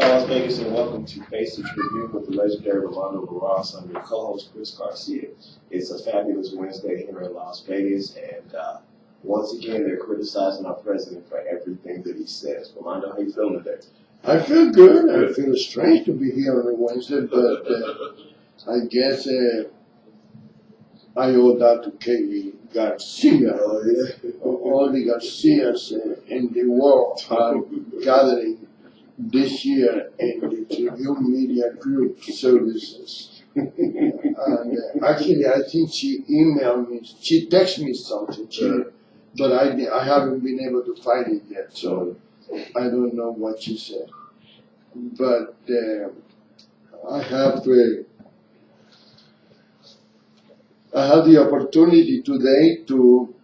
Las Vegas, and welcome to Face the Tribune with the legendary Rolando Barras. I'm your co-host, Chris Garcia. It's a fabulous Wednesday here in Las Vegas, and once again, they're criticizing our president for everything that he says. Rolando, how you feeling today? I feel good. I feel strange to be here on a Wednesday, but I guess I owe that to Kelly Garcia. All the Garcias in the world are gathering this year in the Tribune Media Group services. And actually, I think she emailed me, she texted me something, but I haven't been able to find it yet, so I don't know what she said. But I have the opportunity today to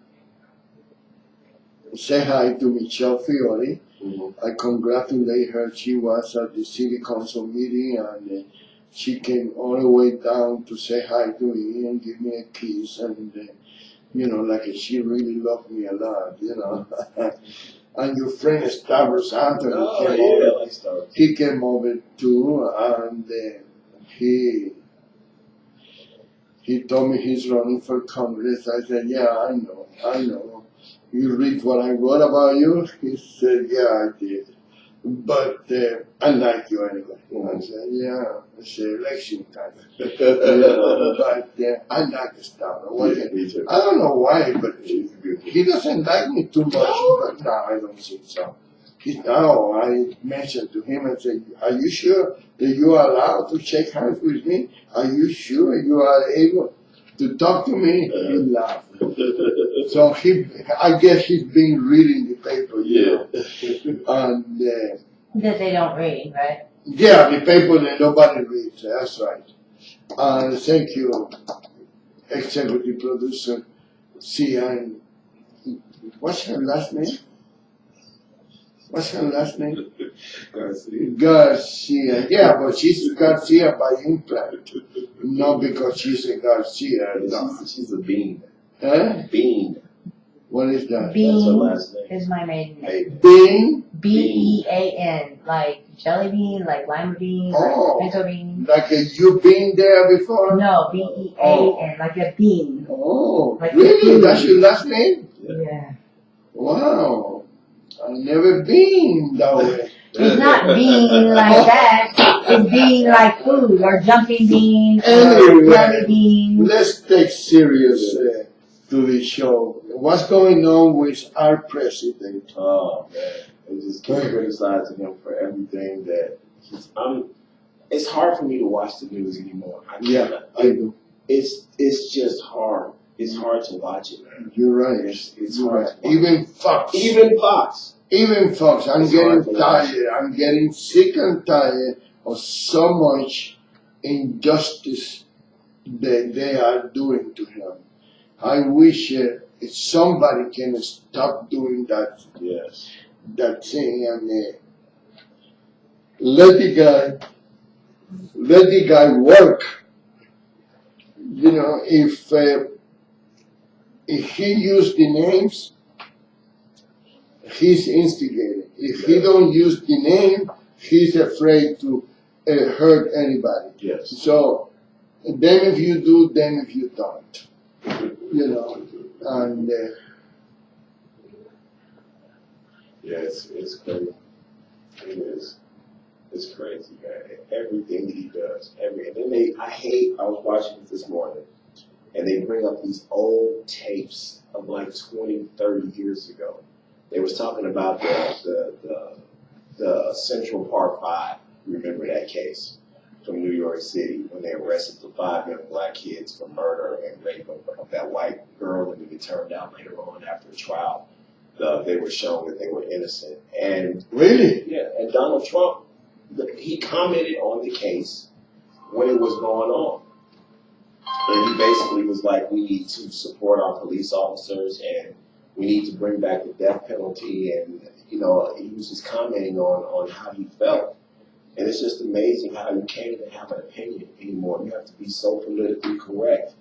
say hi to Michelle Fiore. I congratulate her. She was at the city council meeting and she came all the way down to say hi to me and give me a kiss, and like she really loved me a lot, And your friend Stavros Anthony came over. He came over too, and he told me he's running for Congress. I said, yeah, I know. You read what I wrote about you? He said, yeah, I did. But I like you anyway. I said, yeah, it's election time. But I like Stavros. I don't know why, but he doesn't like me too much. But no, I don't think so. Now I mentioned to him and said, are you sure that you are allowed to shake hands with me? Are you sure you are able to talk to me? He laughed. So I guess he's been reading the paper, and that they don't read, right? Yeah, the paper that nobody reads. That's right. And thank you, executive producer Cia. What's her last name? Garcia. Yeah, but she's Garcia by implant, not because she's a Garcia. No. She's a Bean. Huh? Bean. What is that? Bean That's her last name. is my maiden name. Bean? B-E-A-N, like jelly bean, like lima bean, like pinto bean. Like you been there before? No, B-E-A-N, like a bean. Oh, like really? That's your last name? Yeah. Wow. I've never been that way. It's not bean like that. It's bean like food, or jumping bean, or Anyway, jelly bean. let's take serious to the show. What's going on with our president? Oh man, they just keep criticizing him for everything that he's. It's hard for me to watch the news anymore. I do. It's just hard. It's hard to watch it, man. You're right. It's hard. Even Fox. I'm getting tired. I'm getting sick and tired of so much injustice that they are doing to him. I wish if somebody can stop doing that. Yes. That thing and let the guy work. If he used the names, he's instigating. If he don't use the name, he's afraid to hurt anybody. Yes. So, then if you do, then if you don't. And yeah, it's crazy. It is. It's crazy, man. Everything he does. And then I was watching it this morning, and they bring up these old tapes of like 20, 30 years ago. They was talking about the Central Park 5. Remember that case from New York City when they arrested the 5 young black kids for murder and rape of that white girl, and it turned out later on after a trial they were shown that they were innocent. And really? Yeah, and Donald Trump, he commented on the case when it was going on. And he basically was like, we need to support our police officers and we need to bring back the death penalty. And, he was just commenting on how he felt. And it's just amazing how you can't even have an opinion anymore. You have to be so politically correct.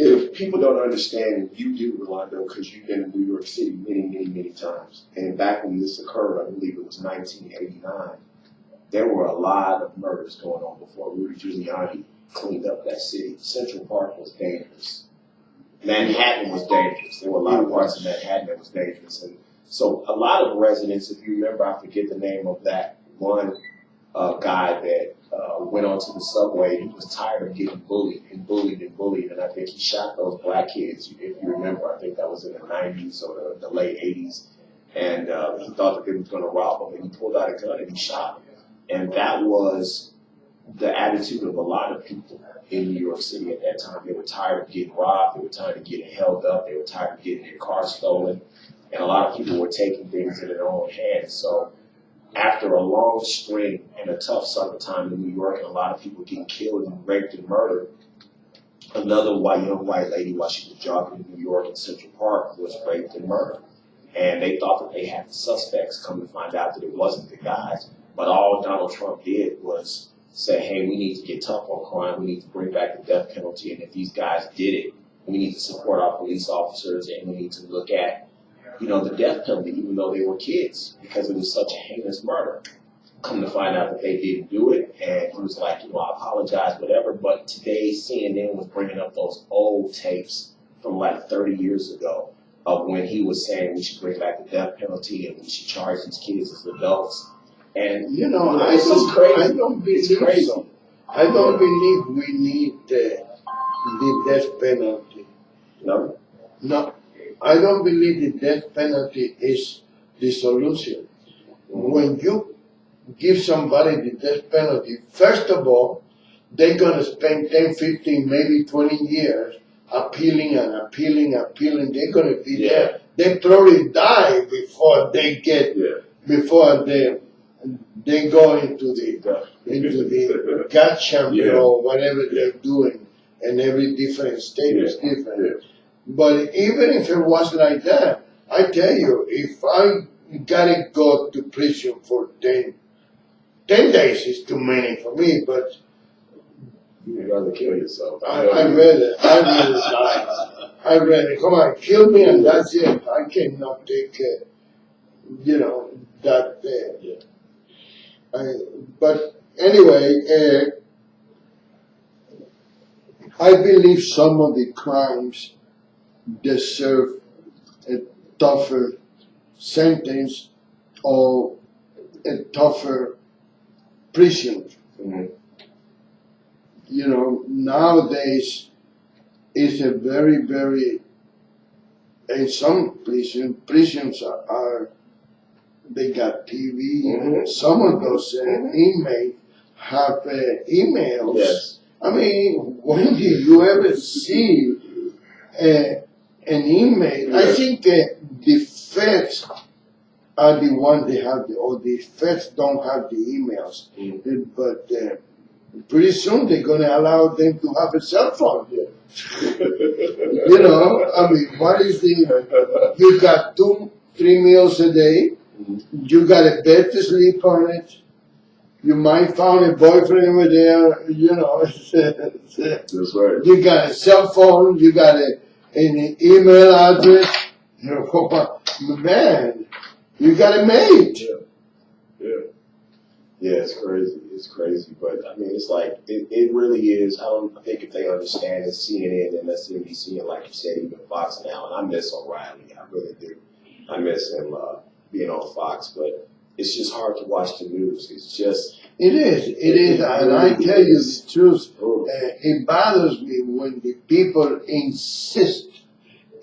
If people don't understand, you do, Rolando, because you've been in New York City many, many, many times. And back when this occurred, I believe it was 1989, there were a lot of murders going on before Rudy Giuliani cleaned up that city. Central Park was dangerous. Manhattan was dangerous. There were a lot of parts of Manhattan that was dangerous. And so a lot of residents, if you remember, I forget the name of that one guy that went onto the subway. He was tired of getting bullied and bullied and bullied, and I think he shot those black kids. If you remember, I think that was in the 90s or the late 80s. And he thought that they was going to rob him, and he pulled out a gun and he shot him. And that was the attitude of a lot of people in New York City at that time. They were tired of getting robbed. They were tired of getting held up. They were tired of getting their cars stolen. And a lot of people were taking things in their own hands. So after a long string and a tough summertime in New York and a lot of people getting killed and raped and murdered, another young white lady, while she was jogging in New York in Central Park, was raped and murdered. And they thought that they had the suspects. Come to find out that it wasn't the guys. But all Donald Trump did was say, hey, we need to get tough on crime. We need to bring back the death penalty. And if these guys did it, we need to support our police officers, and we need to look at, the death penalty, even though they were kids, because it was such a heinous murder. Come to find out that they didn't do it, and he was like, I apologize, whatever. But today, CNN was bringing up those old tapes from like 30 years ago of when he was saying we should bring back the death penalty and we should charge these kids as adults. And I don't believe so. I don't believe we need the death penalty. No, I don't believe the death penalty is the solution. When you give somebody the death penalty, first of all, they're going to spend 10, 15, maybe 20 years appealing and appealing. They're going to be there. They probably die before they get, before they go into the God champion or whatever they're doing, and every different state is different. But even if it was like that, I tell you, if I gotta go to prison for 10 days is too many for me, but you'd rather kill yourself. I'd rather die. I'd rather, come on, kill me and that's it. I cannot take, that. But anyway, I believe some of the crimes deserve a tougher sentence or a tougher prison. Mm-hmm. Nowadays it's a very, very, in some prisons are they got TV. Mm-hmm. Some of those inmates have emails. Yes. I mean, when did you ever see an email? I think the feds are the ones that have the feds don't have the emails. Mm-hmm. But pretty soon they're going to allow them to have a cell phone. I mean, what is you got 2-3 meals a day. Mm-hmm. You got a bed to sleep on it. You might find a boyfriend over there, That's right. You got a cell phone, you got an email address. Man, you got a mate. Yeah, it's crazy. It's crazy. But, I mean, it's like, it really is. I don't think if they understand it, CNN and MSNBC, and like you said, even Fox now, and I miss O'Reilly. I really do. I miss him being on Fox, but it's just hard to watch the news. It's just... It is, and I tell you the truth, it bothers me when the people insist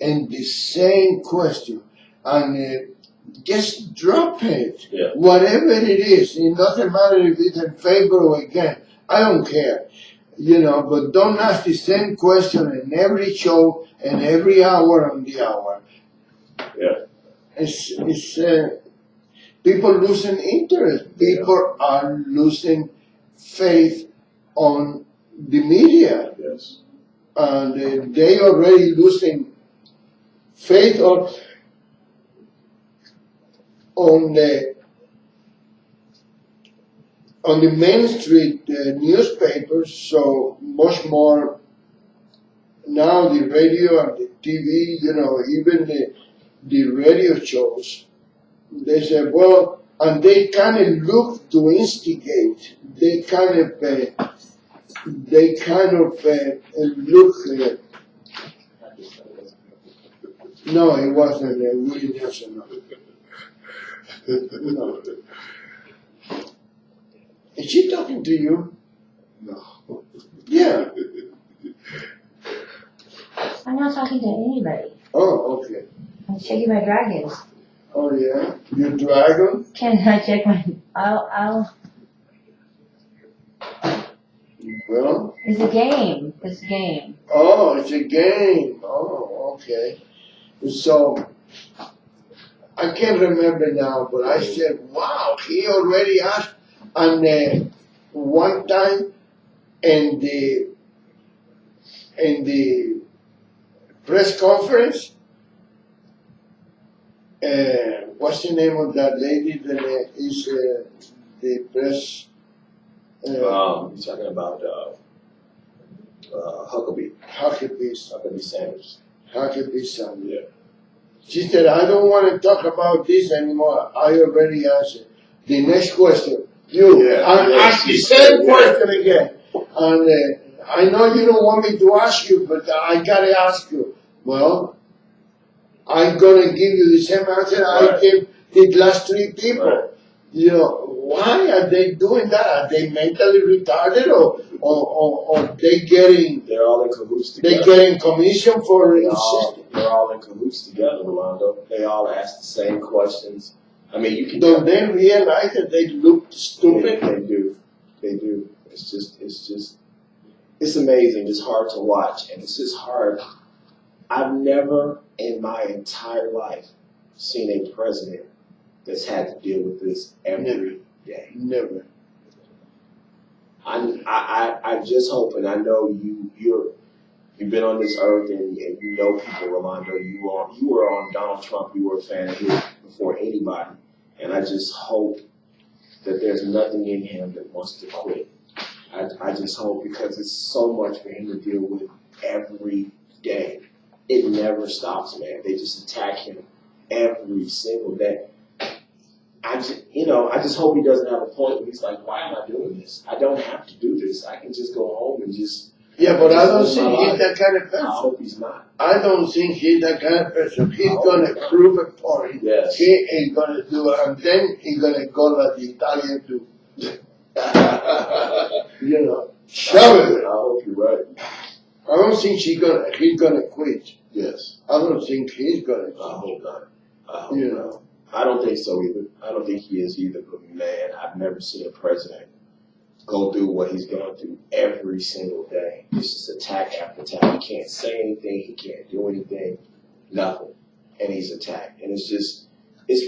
in the same question, and just drop it. Yeah. Whatever it is, it doesn't matter if it's in favor or against, I don't care. But don't ask the same question in every show and every hour on the hour. Yeah. It's people losing interest. People are losing faith on the media. Yes. And they already losing faith on the Main Street newspapers, so much more now the radio and the TV, even the radio shows. They say, well, and they kind of look to instigate. They kind of look. No, it wasn't Willie Nelson. No. Is she talking to you? No. Yeah. I'm not talking to anybody. Oh, okay. I'm checking my dragons. Oh, yeah? Your dragon? Can I check my? I'll. Well. It's a game. It's a game. Oh, it's a game. Oh, okay. So, I can't remember now, but I said, wow, he already asked. And one time in the press conference, what's the name of that lady that is the press? You're talking about Huckabee. Huckabee Sanders. Huckabee Sanders. Yeah. She said, I don't want to talk about this anymore. I already answered. The next question. Ask the same question again. And I know you don't want me to ask you, but I gotta ask you. Well, I'm gonna give you the same answer I gave the last three people. Right. You know, why are they doing that? Are they mentally retarded or they getting? They're all in cahoots together. They getting commission for insisting. They're all in cahoots together, Rolando. They all ask the same questions. I mean, you can. Don't they realize that they look stupid? They do. They do. It's amazing. It's hard to watch, and it's just hard. I've never in my entire life seen a president that's had to deal with this every day. Never. I just hope, and I know you've been on this earth, and you know people, Rolando. You were on Donald Trump. You were a fan of his before anybody, and I just hope that there's nothing in him that wants to quit. I just hope, because it's so much for him to deal with every day. It never stops, man. They just attack him every single day. I just hope he doesn't have a point where he's like, why am I doing this? I don't have to do this. I can just go home and just. Yeah, but I don't think he's that kind of person. I hope he's not. I don't think he's that kind of person. He's gonna prove a point. Yes. He ain't gonna do it, and then he's gonna go like the Italian to, shove it. I hope you're right. I don't think he's gonna quit. Yes. I don't think he's gonna quit. I hope not. Not. I don't think so either. I don't think he is either. But man, I've never seen a president go through what he's going through every single day. It's just attack after attack. He can't say anything. He can't do anything. Nothing. And he's attacked. And it's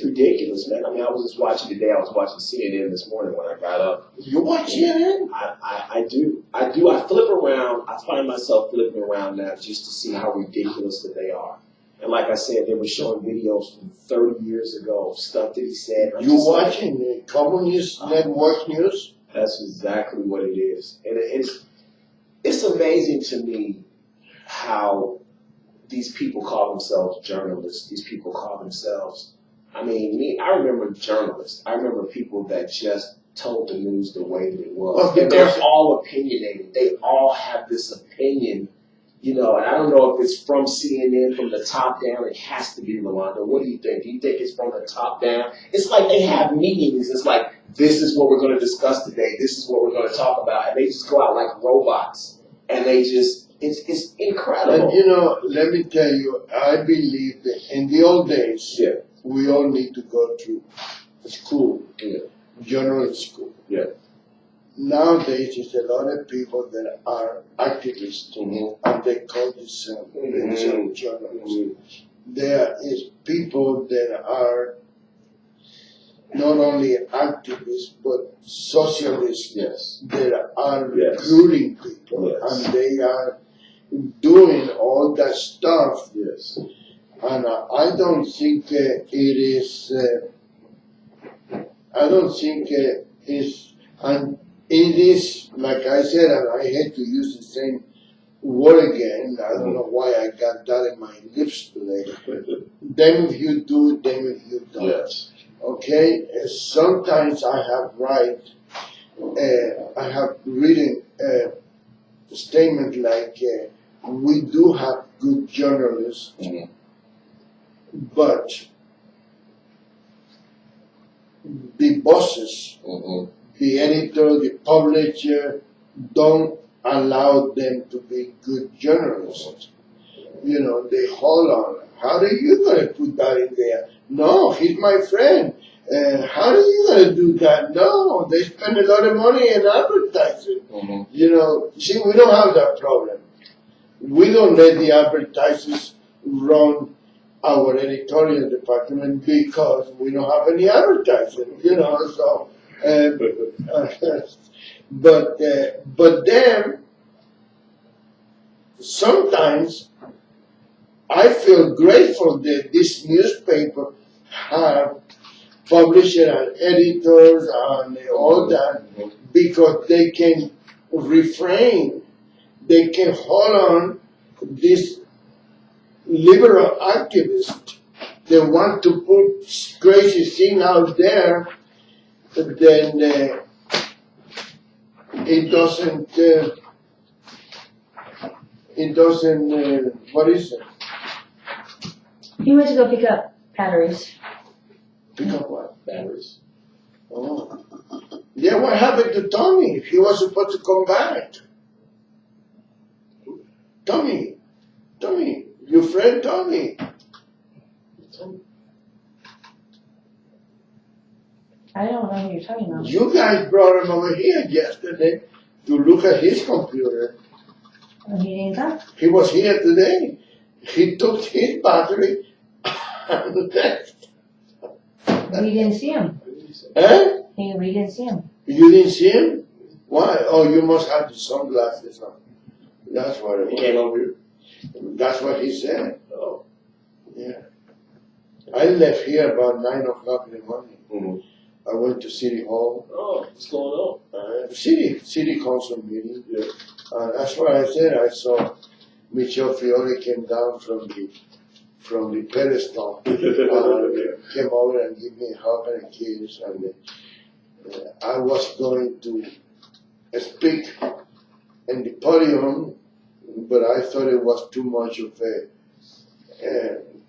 ridiculous, man. I mean, I was just watching today. I was watching CNN this morning when I got up. You watch CNN? I do. I flip around. I find myself flipping around now just to see how ridiculous that they are. And like I said, they were showing videos from 30 years ago, stuff that he said. You watching the Communist Network News? That's exactly what it is. And it's amazing to me how these people call themselves journalists. These people call themselves, I remember journalists. I remember people that just told the news the way that it was. Well, and they're all opinionated. They all have this opinion. And I don't know if it's from CNN, from the top down. It has to be, Rolando. What do you think? Do you think it's from the top down? It's like they have meetings. It's like, this is what we're going to discuss today. This is what we're going to talk about. And they just go out like robots. And they just, it's incredible. And let me tell you, I believe that in the old days, we all need to go to school, journalism school. Yeah. Nowadays, there's a lot of people that are activists, and they call themselves journalists. There is people that are not only activists, but socialists that are recruiting people, and they are doing all that stuff. Yes. And I don't think it is, and it is, like I said, and I hate to use the same word again. I don't know why I got that in my lips today. Them if you do, them if you don't. Yes. Okay, sometimes I have written a statement like, we do have good journalists, but the bosses, the editor, the publisher, don't allow them to be good journalists. You know, they hold on. How are you going to put that in there? No, he's my friend. How are you going to do that? No, they spend a lot of money in advertising. You know, see, we don't have that problem. We don't let the advertisers run our editorial department because we don't have any advertising, you know, so, but then sometimes I feel grateful that this newspaper have publishers and editors and all that because they can refrain, they can hold on this liberal activists that want to put crazy thing out there, then it doesn't, what is it? He went to go pick up batteries. Pick up what? Batteries. Oh. Yeah, what happened to Tommy? He was supposed to come back. Tommy, your friend Tommy. I don't know who you're talking about. You guys brought him over here yesterday to look at his computer. Oh, he didn't come? He was here today. He took his battery and left. We didn't see him. Eh? We didn't see him. You didn't see him? Why? Oh, you must have the sunglasses on. That's what it He was. came over here. That's what he said. Oh. Yeah. I left here about 9 o'clock in the morning. I went to City Hall. Oh, what's going on? City council meeting. Yeah. That's what I said. I saw Michelle Fiore came down from the pedestal, came over and gave me a hug and a kiss, and I was going to speak in the podium, but I thought it was too much of a.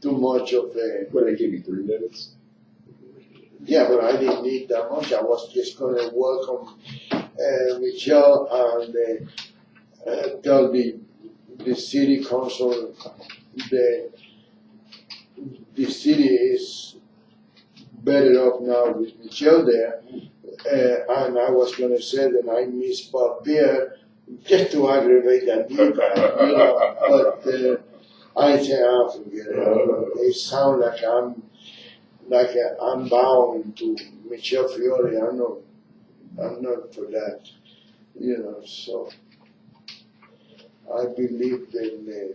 Well, they give you 3 minutes. Yeah, but I didn't need that much. I was just going to welcome Michelle and tell the city council that the city is better off now with Michelle there. And I was going to say that I miss Bob Pierre just to aggravate that new guy, you know. But I say, forget it. They sound like I'm bound to Michelle Fiore. I'm not for that, you know. So I believe that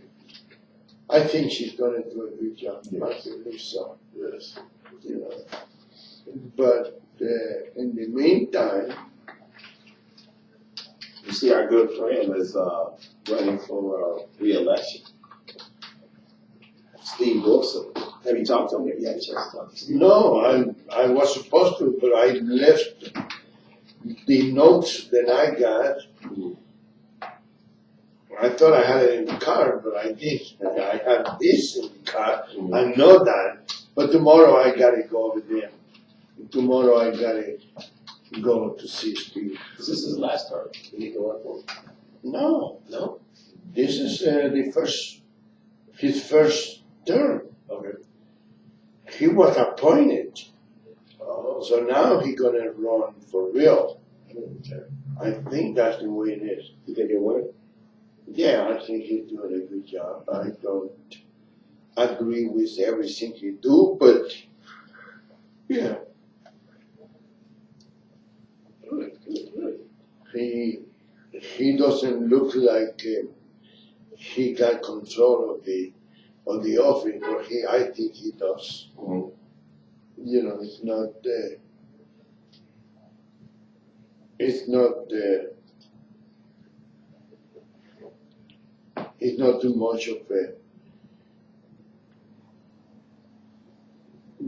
I think she's going to do a good job. Yes. I believe so. Yes. You know, but in the meantime, You see, our good friend is running for re-election. Steve Wilson. Have you talked to him? Have you had a chance to talk to Steve? no, I was supposed to, but I left the notes that I got. I thought I had it in the car, but I didn't. I had this in the car. I know that, but tomorrow I gotta go over there. Tomorrow I gotta go to see Steve. This is his last term. You need to work for him. No, No? this is his first term. Okay. He was appointed, Oh, so now he's gonna run for real. okay. I think that's the way it is. You think he'll win? Yeah, I think he's doing a good job. I don't agree with everything he do, but yeah, Good, good, good. he doesn't look like he got control of the office, but I think he does. Mhm. You know, it's not too much of a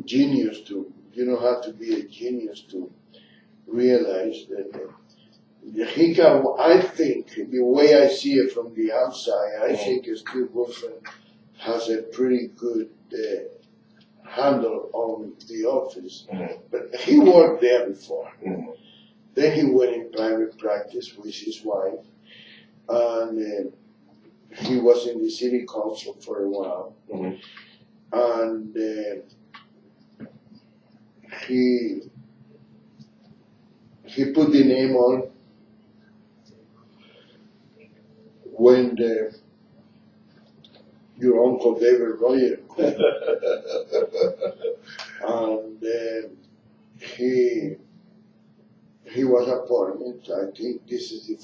genius to you don't have to be a genius to realize that he can, I think, the way I see it from the outside, I think Steve Wilson has a pretty good handle on the office. But he worked there before. Then he went in private practice with his wife, and he was in the city council for a while. And he put the name on when your uncle David Royer quit. And he was appointed. I think this is the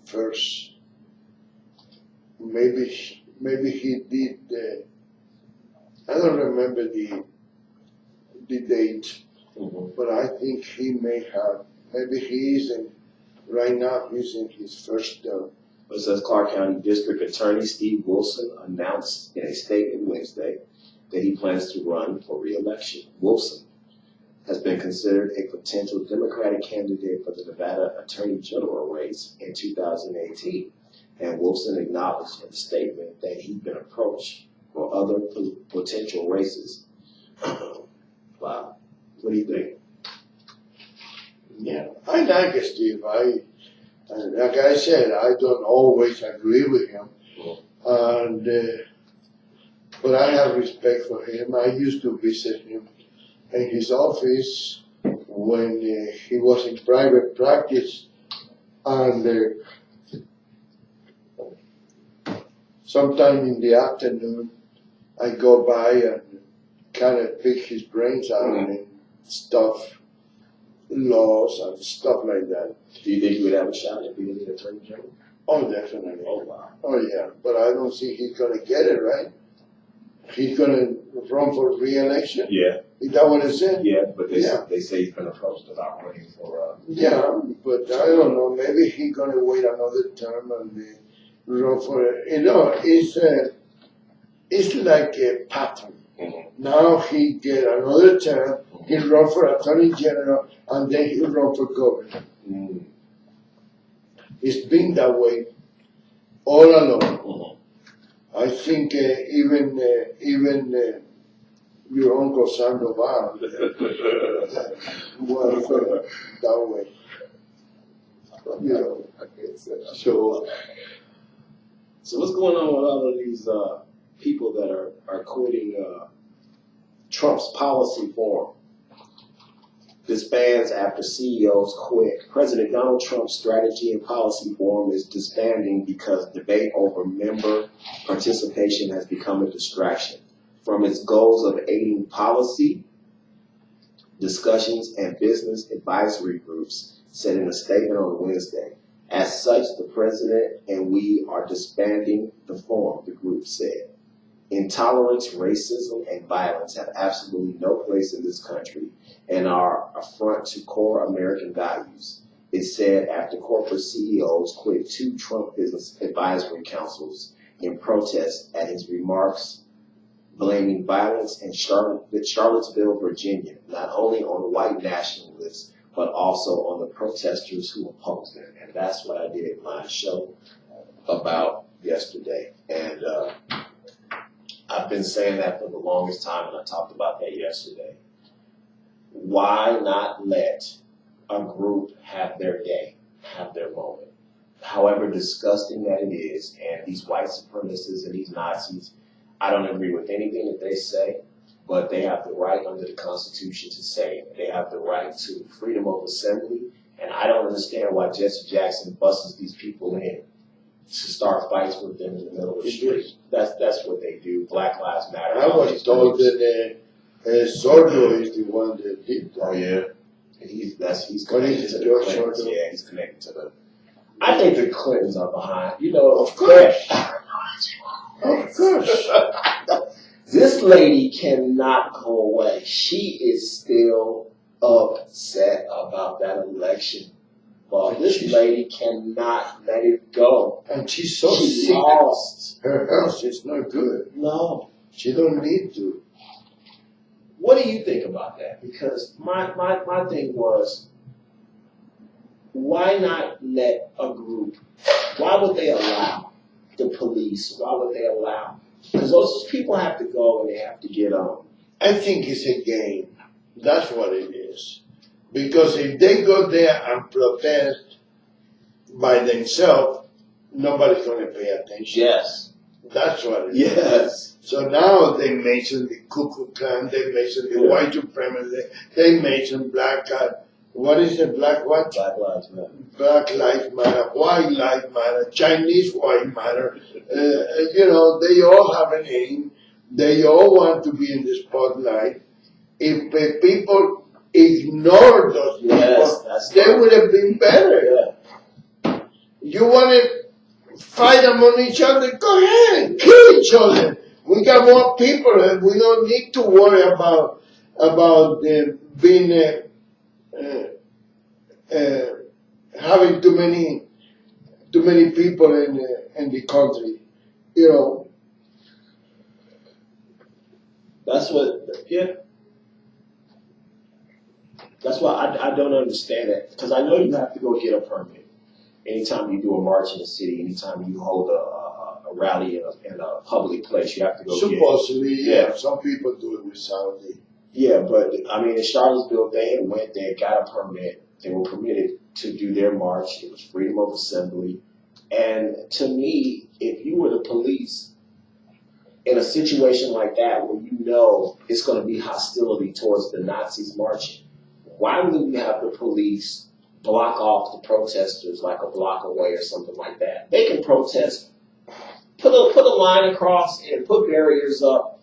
first. Maybe he did. I don't remember the date, but I think he may have. Maybe he isn't. Right now, he's in his first term. It says Clark County District Attorney Steve Wilson announced in a statement Wednesday that he plans to run for re-election. Wilson has been considered a potential Democratic candidate for the Nevada Attorney General race in 2018. And Wilson acknowledged in the statement that he'd been approached for other potential races. Wow. What do you think? Yeah, I like Steve. Like I said, I don't always agree with him, and but I have respect for him. I used to visit him in his office when he was in private practice, and sometime in the afternoon, I go by and kind of pick his brains out and stuff. Laws and stuff like that. Do you think he would have a shot if he was the Attorney General? Oh, definitely. Oh, wow. Oh, yeah. But I don't think he's going to get it, right? He's going to run for re-election? Yeah. Is that what it said? Yeah, but they say he's been approached about running for... Yeah, but I don't know. Maybe he's going to wait another term and run for it. You know, it's like a pattern. Now he get another term, he'll run for Attorney General, and then he'll run for governor. It's been that way all along. I think even your Uncle Sandoval was that way. You know. So what's going on with all of these people that are quitting Trump's policy forum? Disbands after CEOs quit. President Donald Trump's strategy and policy forum is disbanding because debate over member participation has become a distraction from its goals of aiding policy discussions and business advisory groups, said in a statement on Wednesday. As such, the president and we are disbanding the forum, the group said. Intolerance, racism, and violence have absolutely no place in this country and are an affront to core American values, it said after corporate CEOs quit 2 Trump business advisory councils in protest at his remarks blaming violence in Charlottesville, Virginia, not only on white nationalists, but also on the protesters who opposed them. And that's what I did my show about yesterday. And I've been saying that for the longest time, and I talked about that yesterday. Why not let a group have their day, have their moment? However disgusting that it is, and these white supremacists and these Nazis, I don't agree with anything that they say, but they have the right under the Constitution to say it. They have the right to freedom of assembly, and I don't understand why Jesse Jackson busts these people in to start fights with them in the middle of the street. That's what they do. Black Lives Matter. I was told that Sordo is the one that did that. Oh yeah, he's connected to the George Clintons. Sordo? Yeah, he's connected to the. I think the Clintons are behind. You know, Of course. Of course. This lady cannot go away. She is still upset about that election. But this lady cannot let it go. And she's so She sick. lost. Her health is not good. No. She don't need to. What do you think about that? Because my thing was, why not let a group, why would they allow the police, why would they allow, because those people have to go and they have to get I think it's a game. That's what it is. Because if they go there and protest by themselves, nobody's going to pay attention. yes, That's what it is. yes, So now they mention the Ku Klux Klan, they mention the white supremacy, they mention black, what is it, black what? Black Lives Matter. Black Lives Matter, White Lives Matter, Chinese White Matter. They all have a name. They all want to be in the spotlight. If people ignore those people, they would have been better. Yeah. You want to fight among each other? Go ahead, kill each other. We got more people, and we don't need to worry about being having too many people in the country. That's what, yeah. That's why I don't understand it. Because I know you have to go get a permit. Anytime you do a march in the city, anytime you hold a rally in a public place, you have to go Supposedly, get it. yeah. Some people do it without it. Yeah, but I mean, in Charlottesville, they had went, they had got a permit. They were permitted to do their march. It was freedom of assembly. And to me, if you were the police in a situation like that where you know it's going to be hostility towards the Nazis marching, why wouldn't you have the police block off the protesters like a block away or something like that? They can protest, put a line across and put barriers up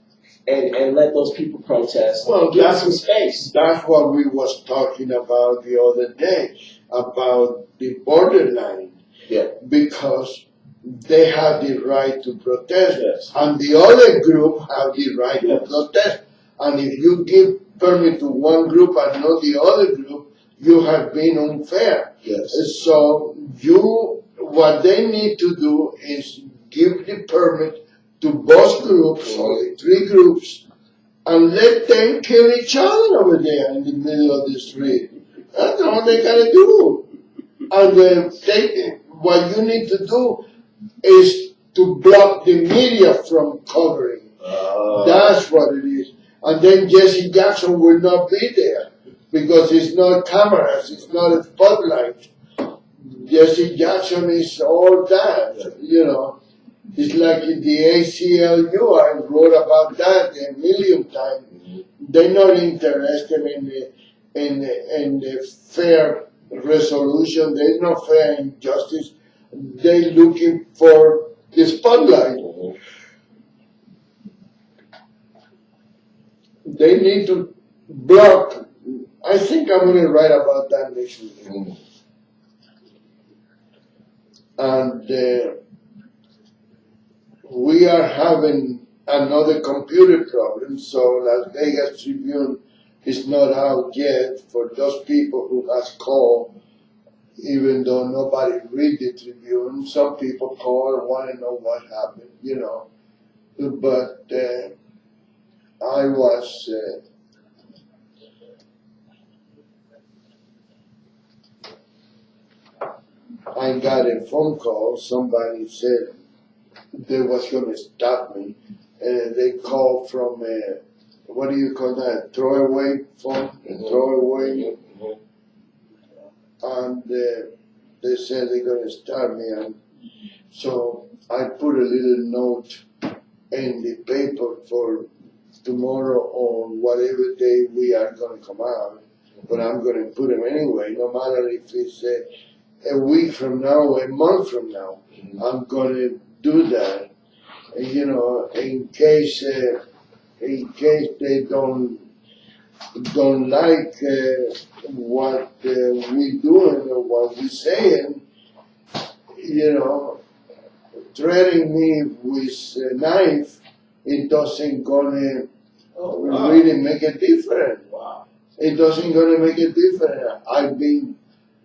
and let those people protest. Well, give them some space. That's what we was talking about the other day, about the borderline. Yeah. Because they have the right to protest, Yes. and the other group have the right to protest. And if you give permit to one group and not the other group, you have been unfair. Yes. So what they need to do is give the permit to both groups, or the three groups, and let them kill each other over there in the middle of the street. That's all they gotta do. And what you need to do is to block the media from covering. That's what it is. And then Jesse Jackson will not be there because it's not cameras, it's not a spotlight. Jesse Jackson is all that, It's like in the ACLU, I wrote about that a million times. They're not interested in the fair resolution. There's no fair injustice. They're looking for the spotlight. They need to block. I think I'm going to write about that next week. And we are having another computer problem, so Las Vegas Tribune is not out yet for those people who has called, even though nobody read the Tribune. Some people call and want to know what happened, But I was I got a phone call. Somebody said they was going to stop me. They called from what do you call that? Throwaway phone, throwaway. And they said they're going to stop me, and so I put a little note in the paper for tomorrow or whatever day we are going to come out. But I'm going to put them anyway, no matter if it's a week from now or a month from now. I'm going to do that, in case they don't like what we doing or what we saying, threatening me with a knife, it doesn't gonna really make a difference. Wow. It doesn't gonna make a difference. I've been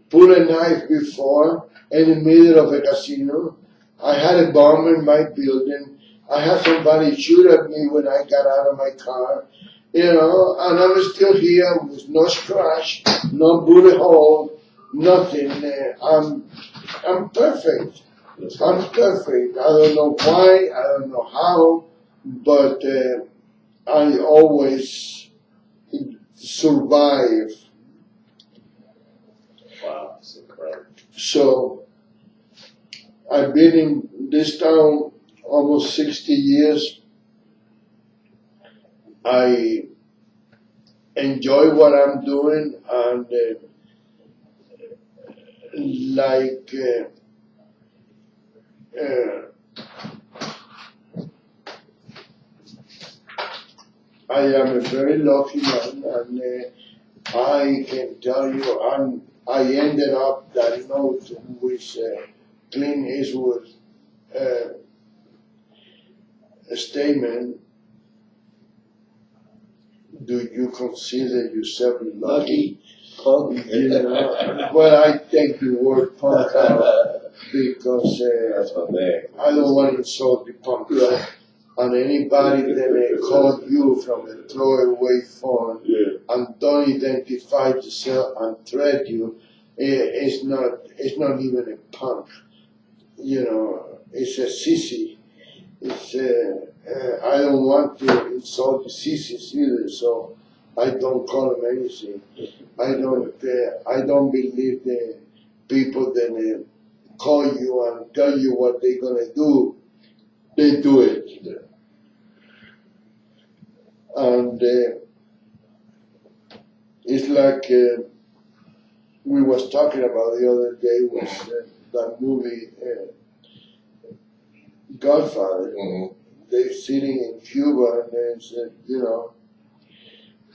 put a knife before in the middle of a casino. I had a bomb in my building. I had somebody shoot at me when I got out of my car. You know, and I'm still here with no scratch, no bullet hole, nothing. I'm perfect. I'm perfect. I don't know why, I don't know how, but I always survive. Wow, that's incredible. So I've been in this town almost 60 years. I enjoy what I'm doing, and like I am a very lucky man, and I can tell you, I ended up that note with Clint Eastwood a statement. Do you consider yourself lucky? Punk. You know, well, I take the word punk out because That's my man. I don't want to insult the punk. And anybody that call you from a throwaway phone and don't identify yourself and threat you, it's not even a punk. You know, it's a sissy. It's I don't want to insult the sissies either, so I don't call them anything. I don't believe the people that call you and tell you what they're gonna do. They do it. And it's like we was talking about the other day was that movie Godfather. Mm-hmm. They're sitting in Cuba and they said, you know,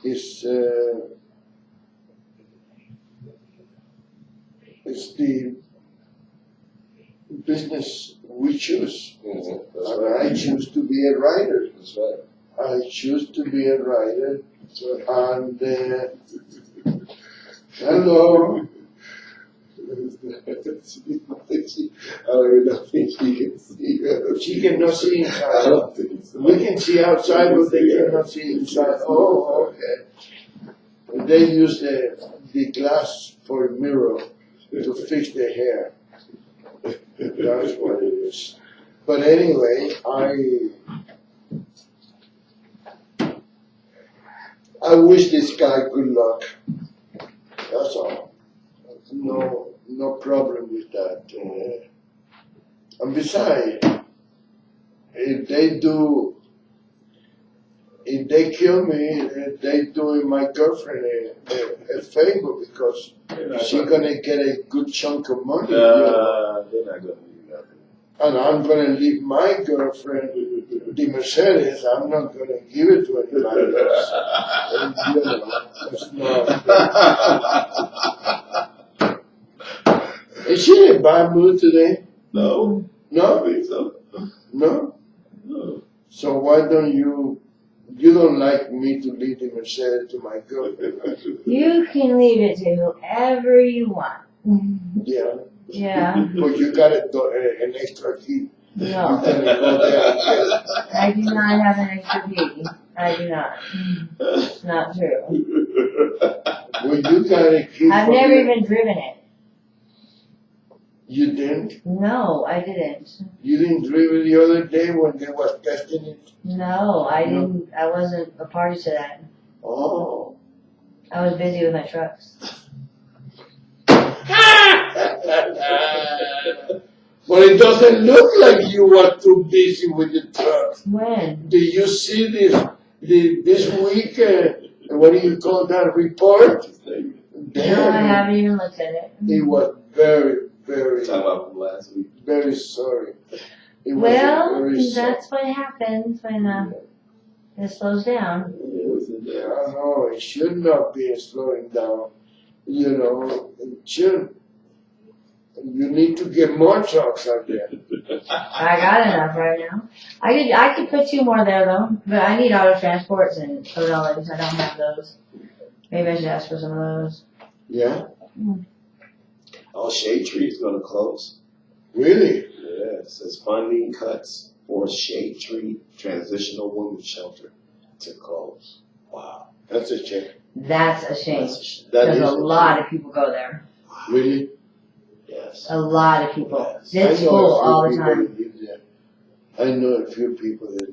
it's the business we choose. Mm-hmm. That's And right. I choose to be a writer. That's right. I choose to be a writer. That's right. And hello. I don't even know if she can see us. She cannot see I inside. don't think so. We can see outside, but they cannot see inside. Oh, okay. They use the glass for a mirror to fix their hair. That's what it is. But anyway, I wish this guy good luck. That's all. No problem with that. And besides, if they kill me, they doing my girlfriend a favor because she's gonna get a good chunk of money. You know? They're not gonna do nothing. And I'm gonna leave my girlfriend, the Mercedes. I'm not gonna give it to anybody else. And, you know, it's not. Is she in a bad mood today? No. No? I think so. No? No. So why don't you don't like me to leave the Mercedes to my girlfriend? You can leave it to whoever you want. Yeah. Yeah. But you got an extra key. No. You gotta go there and get it. I do not have an extra key. I do not. It's not true. Well, you got a key. I've for never the- even driven it. You didn't? No, I didn't. You didn't drive it the other day when they was testing it? No, I didn't. I wasn't a party to that. Oh. I was busy with my trucks. But it doesn't look like you were too busy with the truck. When? Did you see this week, what do you call that report? No, I haven't even looked at it. He was very, very, Talking about from last week. very sorry. He was Well, very sorry. that's what happens when it slows down. Yeah, I know, it should not be slowing down. You know, it should. You need to get more trucks out there. I got enough right now. I could put 2 more there though, but I need auto transports and Codellings. I don't have those. Maybe I should ask for some of those. Yeah? Oh, Shade Tree is gonna close. Really? Yeah, it says funding cuts for Shade Tree Transitional Women's Shelter to close. Wow. That's a shame. That's a shame. That Because is a lot of people go there. Really? Yes. A lot of people. Yes. It's I know full a few all the people time. that live there. I know a few people that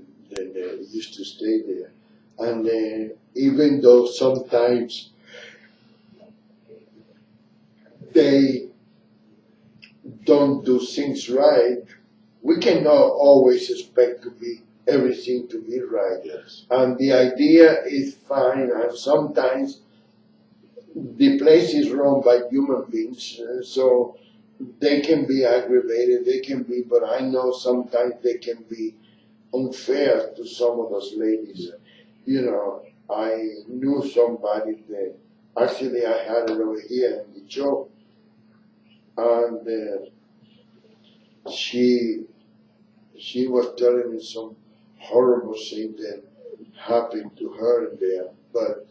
used to stay there. And even though sometimes they don't do things right, we cannot always expect everything to be right. Yes. And the idea is fine, and sometimes the place is run by human beings, so they can be aggravated, but I know sometimes they can be unfair to some of those ladies. You know, I knew somebody that actually I had it over here in the show, and she was telling me some horrible thing that happened to her there, but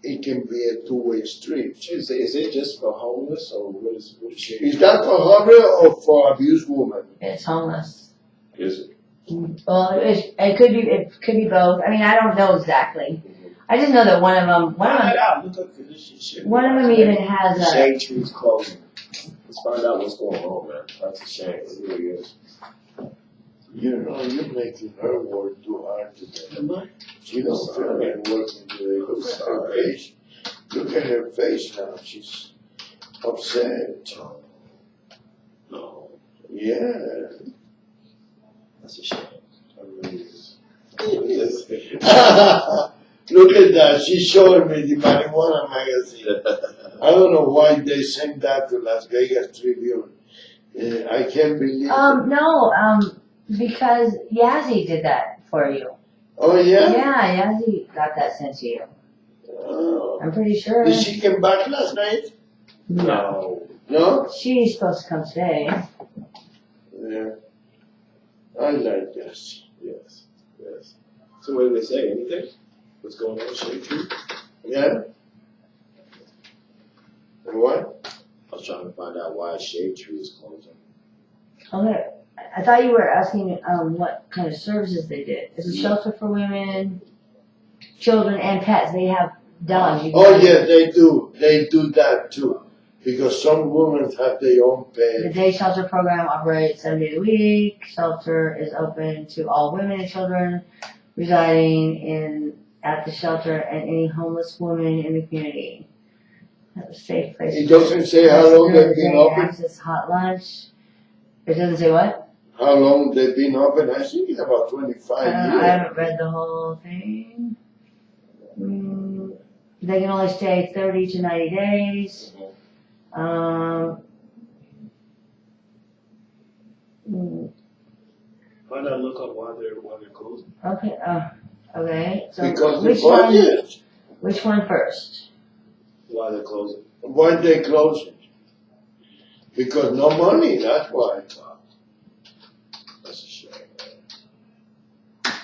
it can be a two-way street. Is it just for homeless or what is she? Is that for homeless or for abused woman? It's homeless. Is it? Well, it could be both. I mean, I don't know exactly. I just know that one of them even has a. Shade Tree's closing. Let's find out what's going on, man. That's a shame. It really is. You know, you're making her work too hard today. She don't feel like working today. Look at her face. Look at her face now. She's upset. No. Yeah. That's a shame. It really is. Look at that. She showed me the marijuana magazine. I don't know why they sent that to Las Vegas Tribune. I can't believe it. No, because Yazzie did that for you. Oh, yeah? Yeah, Yazzie got that sent to you. Oh. I'm pretty sure. Did she come back last night? No. No? She's supposed to come today. Yeah. I like this. Yes. Yes. So what did they say? Anything? What's going on with Shade Tree? Yeah? What? I was trying to find out why Shade Tree is closing. Okay. I thought you were asking what kind of services they did. It's a shelter for women, children, and pets. They have dogs. Oh, yeah, they do. They do that too. Because some women have their own The pet. day shelter program operates 7 days a week. Shelter is open to all women and children residing at the shelter and any homeless woman in the community. Have a safe place. It doesn't say how long they've been open. Access hot lunch. It doesn't say what? How long they've been open? I think it's about 25 I years. haven't read the whole thing. They can only stay 30 to 90 days. Find out, look up why they're closing. Okay. Okay. So Because which the budget. Which one first? Why they're closing? Why they close it? Because no money, that's why. That's a shame, man.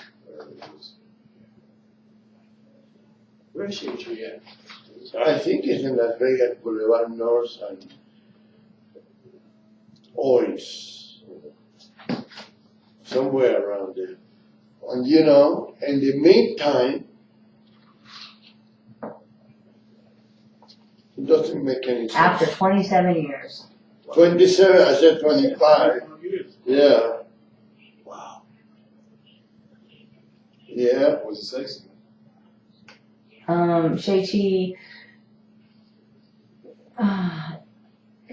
Where's Shade Tree at? I think it's in Las Vegas Boulevard North and Oils. Somewhere around there. And you know, in the meantime, it doesn't make any sense. After 27 years. 27, I said 25. Yeah. Wow. Yeah. What was it sexy? Shea-Chi,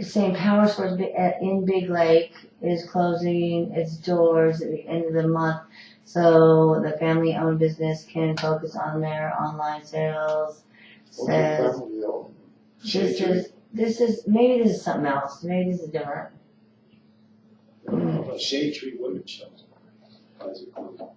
saying Power Sports in Big Lake is closing its doors at the end of the month, so the family-owned business can focus on their online sales. Says this is maybe this is something else. Maybe this is different. Shade Tree Women's Shelter. Why is it closing?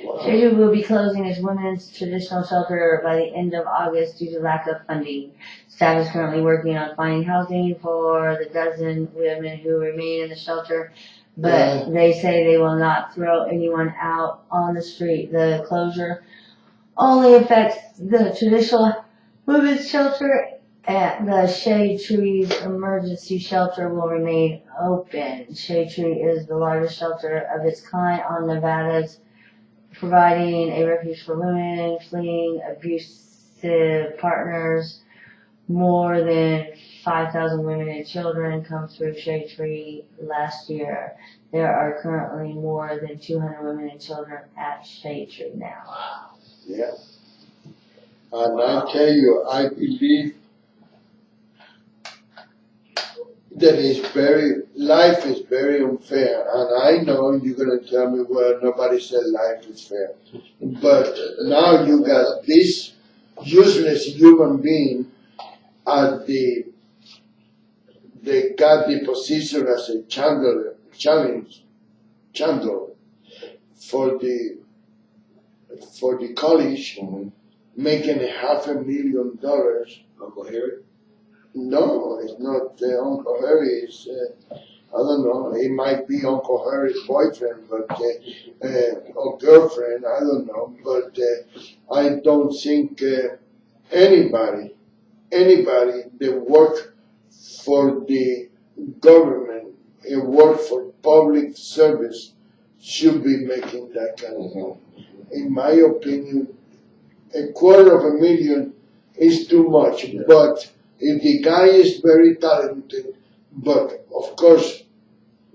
Wow. Shea-Chi will be closing its women's traditional shelter by the end of August due to lack of funding. Staff is currently working on finding housing for the dozen women who remain in the shelter, but they say they will not throw anyone out on the street. The closure only affects the traditional women's shelter At the Shade Trees Emergency Shelter will remain open. Shade Tree is the largest shelter of its kind on Nevada's, providing a refuge for women fleeing abusive partners. More than 5,000 women and children come through Shade Tree last year. There are currently more than 200 women and children at Shade Tree now. Yeah. And I tell you, I believe that life is very unfair. And I know you're going to tell me, well, nobody said life is fair. But now you got this useless human being at they got the position as a chandler for the college, making $500,000. Uncle Harry? No, it's not Uncle Harry. It's I don't know. It might be Uncle Harry's boyfriend, but or girlfriend. I don't know. But I don't think anybody that work for the government and work for public service should be making that kind of money. In my opinion, $250,000 is too much. Yeah. But if the guy is very talented, but of course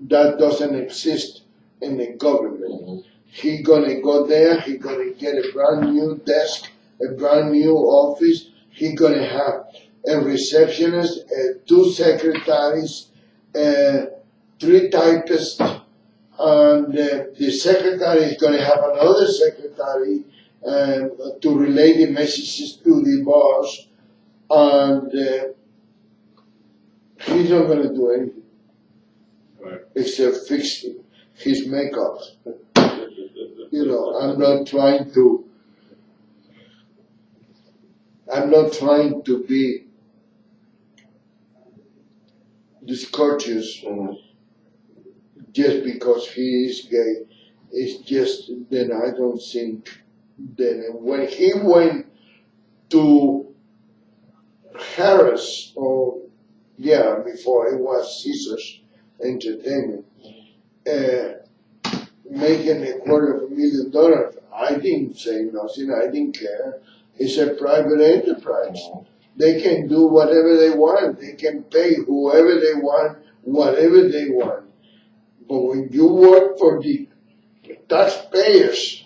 that doesn't exist in the government. He gonna go there, he gonna get a brand new desk, a brand new office. He gonna have a receptionist, 2 secretaries, 3 typists, and the secretary is gonna have another secretary to relay the messages to the boss, and he's not gonna do anything except fix his makeup. You know, I'm not trying to be discourteous just because he is gay. It's just that I don't think that when he went to Harris, before it was Caesar's Entertainment, making $250,000, I didn't say nothing. I didn't care. It's a private enterprise. They can do whatever they want. They can pay whoever they want, whatever they want. But when you work for the taxpayers,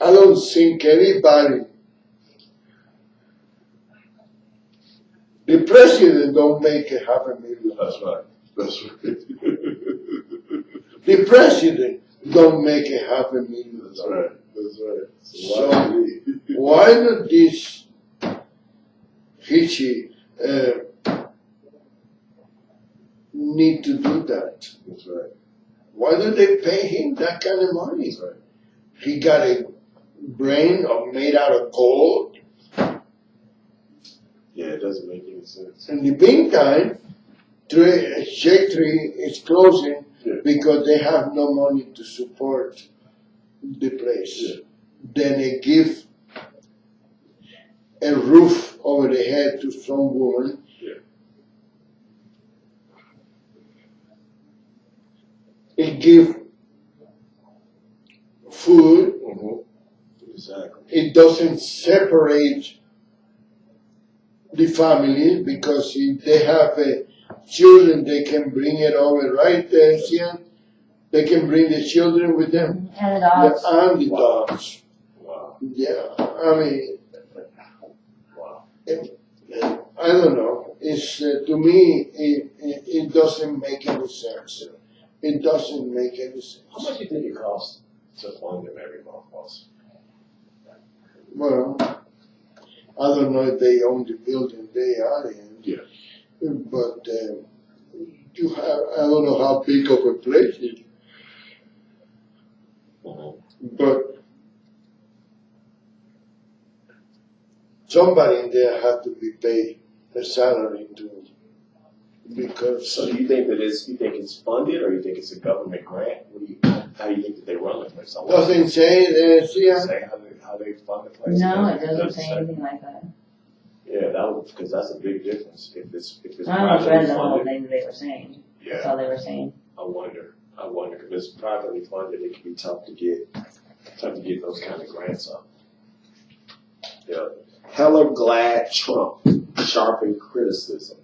I don't think anybody. The president don't make $500,000. That's right. That's right. The president don't make $500,000. That's right. That's right. So why not this Hitchy need to do that? That's right. Why do they pay him that kind of money? That's right. He got a brain made out of gold. Yeah, it doesn't make any sense. In the meantime, Shade Tree is closing because they have no money to support the place. Yeah. Then they give a roof over the head to some woman. Yeah. It give food. Exactly. It doesn't separate the family because if they have children, they can bring it over, right, Sian? They can bring the children with them. And the dogs. Yeah, and the dogs. Wow. Yeah, I mean, Wow. I don't know. It's to me, it doesn't make any sense. It doesn't make any sense. How much do you think it costs to fund them every month, boss? Well, I don't know if they own the building they are in. Yeah. But you have, I don't know how big of a place it is. But somebody in there had to be paid a salary to, because. So do you think that it's funded, or you think it's a government grant? How do you think that they run it? Like someone Doesn't say say how they fund the place? No, it doesn't say anything like that. Yeah, that would, because that's a big difference. If it's I almost read privately the whole funded, thing that they were saying. That's yeah, all they were saying. I wonder, because it's privately funded, it can be tough to get those kind of grants up. Yeah. Heller glad Trump sharpened criticism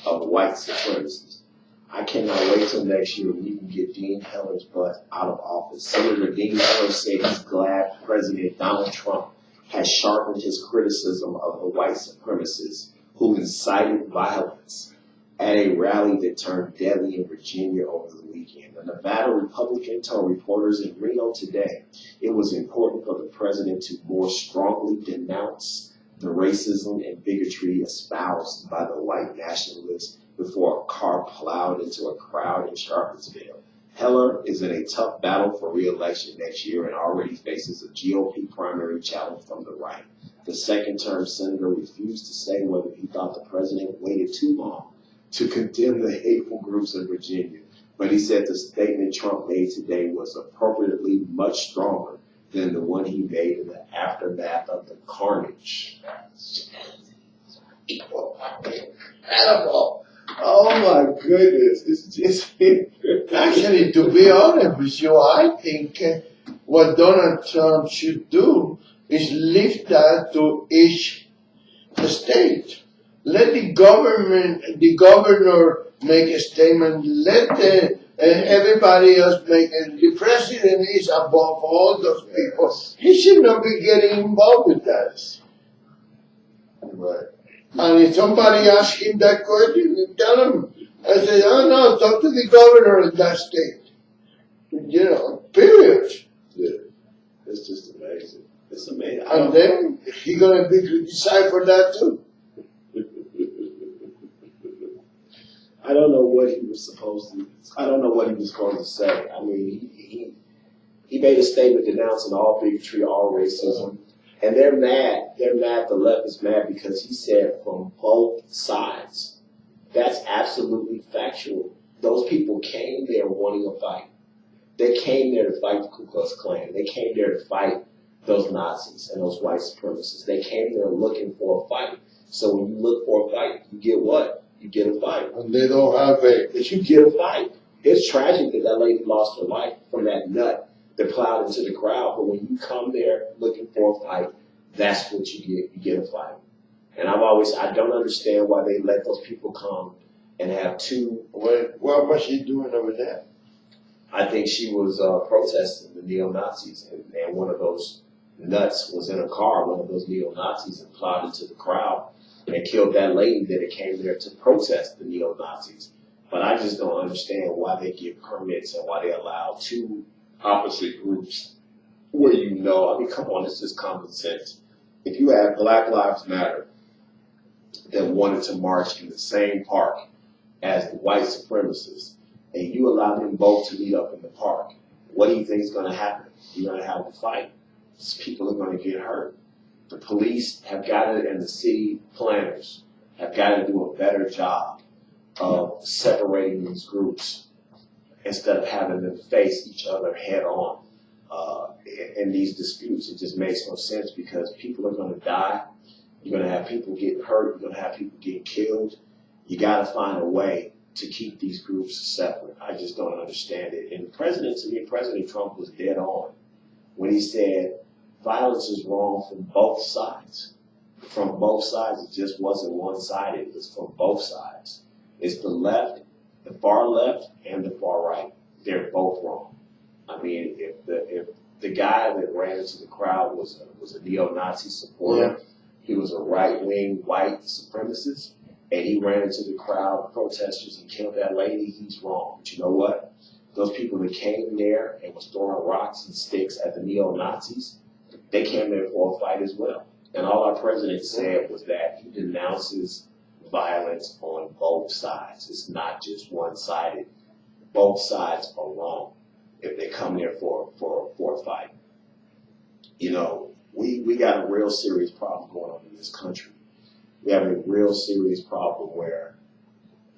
of white supremacists. I cannot wait till next year when you can get Dean Heller's butt out of office. Senator Dean Heller said he's glad President Donald Trump has sharpened his criticism of the white supremacists who incited violence at a rally that turned deadly in Virginia over the weekend. A Nevada Republican told reporters in Reno today it was important for the president to more strongly denounce the racism and bigotry espoused by the white nationalists before a car plowed into a crowd in Charlottesville. Heller is in a tough battle for re-election next year and already faces a GOP primary challenge from the right. The second-term senator refused to say whether he thought the president waited too long to condemn the hateful groups in Virginia, but he said the statement Trump made today was appropriately much stronger than the one he made in the aftermath of the carnage. Incredible. Oh my goodness. It's just Actually, to be honest with you, I think what Donald Trump should do is leave that to each state. Let the governor make a statement. Let everybody else make it. The president is above all those people. He should not be getting involved with that. right. And if somebody asks him that question, you tell him. I say, oh no, talk to the governor of that state. You know, period. Yeah. It's just amazing. It's amazing. And then he's gonna be criticized for that too. I don't know what he was supposed to. I don't know what he was going to say. I mean, he made a statement denouncing all bigotry, all racism, and they're mad. They're mad. The left is mad because he said from both sides. That's absolutely factual. Those people came there wanting a fight. They came there to fight the Ku Klux Klan. They came there to fight those Nazis and those white supremacists. They came there looking for a fight. So when you look for a fight, you get what? You get a fight. And they don't have a. But you get a fight. It's tragic that that lady lost her life from that nut that plowed into the crowd. But when you come there looking for a fight, that's what you get. You get a fight. And I don't understand why they let those people come and have two. What was she doing over there? I think she was protesting the neo-Nazis, and one of those nuts was in a car, one of those neo-Nazis, and plowed into the crowd and killed that lady that came there to protest the neo-Nazis. But I just don't understand why they give permits and why they allow two opposite groups where I mean, come on, it's just common sense. If you have Black Lives Matter that wanted to march in the same park as the white supremacists, and you allow them both to meet up in the park, what do you think is going to happen? You're going to have a fight. People are going to get hurt. The police have got to, and the city planners have got to do a better job of separating these groups instead of having them face each other head on in these disputes. It just makes no sense because people are going to die. You're going to have people getting hurt. You're going to have people getting killed. You got to find a way to keep these groups separate. I just don't understand it. And President Trump was dead on when he said violence is wrong from both sides. From both sides. It just wasn't one-sided. It was from both sides. It's the left, the far left, and the far right. They're both wrong. I mean, if the guy that ran into the crowd was a neo-Nazi supporter, he was a right-wing white supremacist, and he ran into the crowd of protesters and killed that lady, he's wrong. But you know what? Those people that came there and was throwing rocks and sticks at the neo-Nazis, they came there for a fight as well. And all our president said was that he denounces violence on both sides. It's not just one-sided. Both sides are wrong if they come there for a fight. You know, we got a real serious problem going on in this country. We have a real serious problem where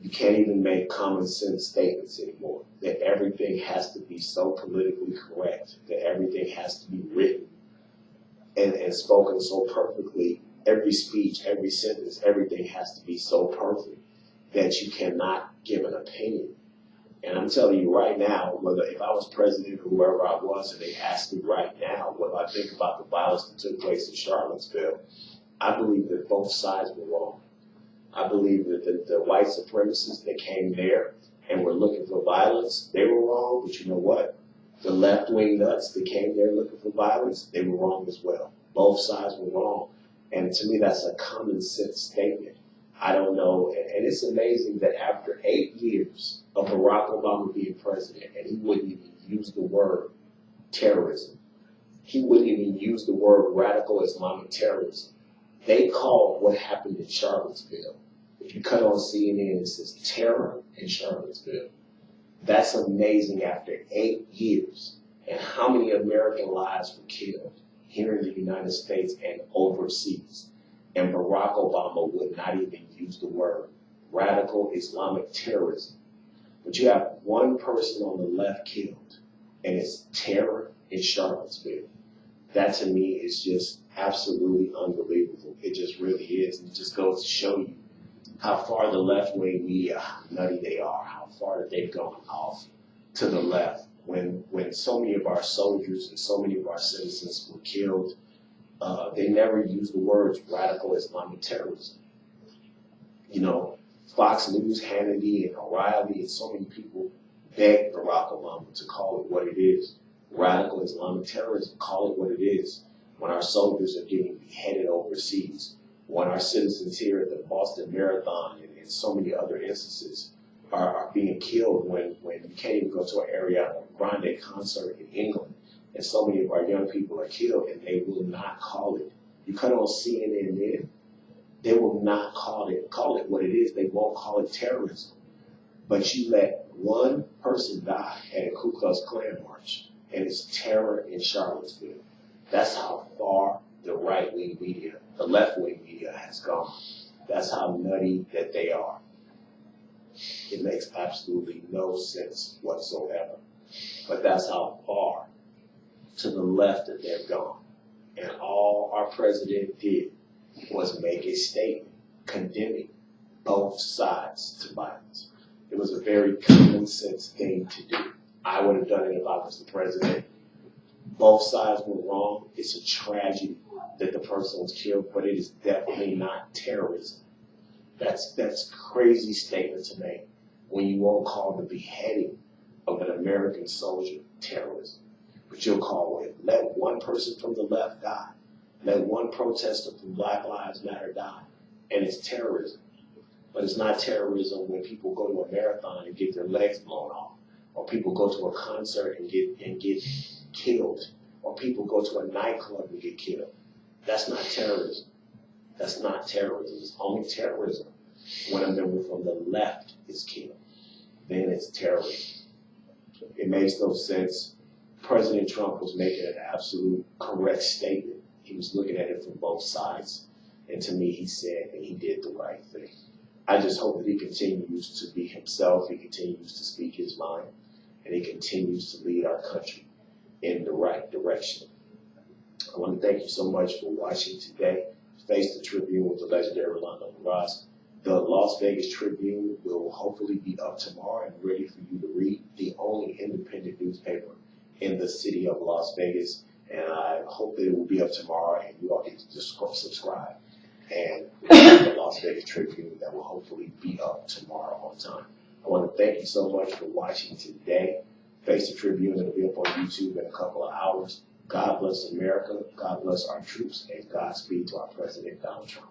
you can't even make common sense statements anymore. That everything has to be so politically correct. That everything has to be written and spoken so perfectly every speech, every sentence, everything has to be so perfect that you cannot give an opinion. And I'm telling you right now, whether if I was president or whoever I was, and they asked me right now what I think about the violence that took place in Charlottesville, I believe that both sides were wrong. I believe that the white supremacists that came there and were looking for violence, they were wrong. But you know what? The left-wing nuts that came there looking for violence, they were wrong as well. Both sides were wrong. And to me, that's a common sense statement. I don't know. And it's amazing that after 8 years of Barack Obama being president, and he wouldn't even use the word terrorism, he wouldn't even use the word radical Islamic terrorism. They called what happened in Charlottesville. If you cut on CNN, it says terror in Charlottesville. That's amazing after 8 years. And how many American lives were killed here in the United States and overseas. And Barack Obama would not even use the word radical Islamic terrorism. But you have one person on the left killed, and it's terror in Charlottesville. That to me is just absolutely unbelievable. It just really is. And it just goes to show you how far the left-wing media, how nutty they are, how far they've gone off to the left. When so many of our soldiers and so many of our citizens were killed, they never used the words radical Islamic terrorism. You know, Fox News, Hannity, and O'Reilly, and so many people begged Barack Obama to call it what it is. Radical Islamic terrorism, call it what it is. When our soldiers are getting beheaded overseas, when our citizens here at the Boston Marathon and so many other instances are being killed, when you can't even go to an Ariana Grande concert in England, and so many of our young people are killed, and they will not call it. You cut on CNN then, they will not call it what it is. They won't call it terrorism. But you let one person die at a Ku Klux Klan march, and it's terror in Charlottesville. That's how far the right-wing media, the left-wing media has gone. That's how nutty that they are. It makes absolutely no sense whatsoever. But that's how far to the left that they've gone. And all our president did was make a statement condemning both sides to violence. It was a very common sense thing to do. I would have done it if I was the president. Both sides were wrong. It's a tragedy that the person was killed, but it is definitely not terrorism. That's crazy statement to make when you won't call the beheading of an American soldier terrorism. But you'll call it, let one person from the left die. Let one protester from Black Lives Matter die. And it's terrorism. But it's not terrorism when people go to a marathon and get their legs blown off. Or people go to a concert and get killed. Or people go to a nightclub and get killed. That's not terrorism. That's not terrorism. It's only terrorism when a member from the left is killed. Then it's terrorism. It makes no sense. President Trump was making an absolute correct statement. He was looking at it from both sides. And to me, he said and he did the right thing. I just hope that he continues to be himself. He continues to speak his mind. And he continues to lead our country in the right direction. I want to thank you so much for watching today. Face the Tribune with the legendary Rolando Ross. The Las Vegas Tribune will hopefully be up tomorrow and ready for you to read. The only independent newspaper in the city of Las Vegas. And I hope that it will be up tomorrow and you all get to just subscribe. And the Las Vegas Tribune that will hopefully be up tomorrow on time. I want to thank you so much for watching today. Face the Tribune, it'll be up on YouTube in a couple of hours. God bless America, God bless our troops, and Godspeed to our President Donald Trump.